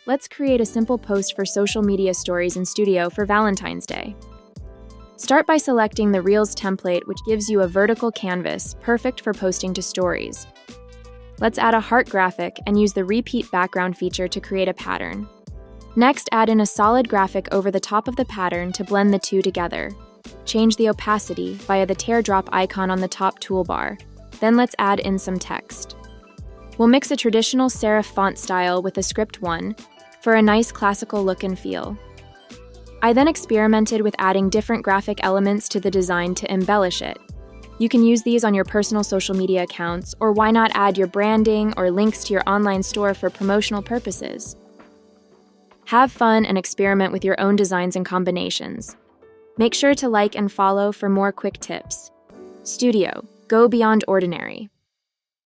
Let's create a simple post for social media stories in Studio for Valentine's Day. Start by selecting the Reels template, which gives you a vertical canvas, perfect for posting to stories. Let's add a heart graphic and use the repeat background feature to create a pattern. Next, add in a solid graphic over the top of the pattern to blend the two together. Change the opacity via the teardrop icon on the top toolbar. Then let's add in some text. We'll mix a traditional serif font style with a script one for a nice classical look and feel. I then experimented with adding different graphic elements to the design to embellish it. You can use these on your personal social media accounts, or why not add your branding or links to your online store for promotional purposes. Have fun and experiment with your own designs and combinations. Make sure to like and follow for more quick tips. Studio, go beyond ordinary.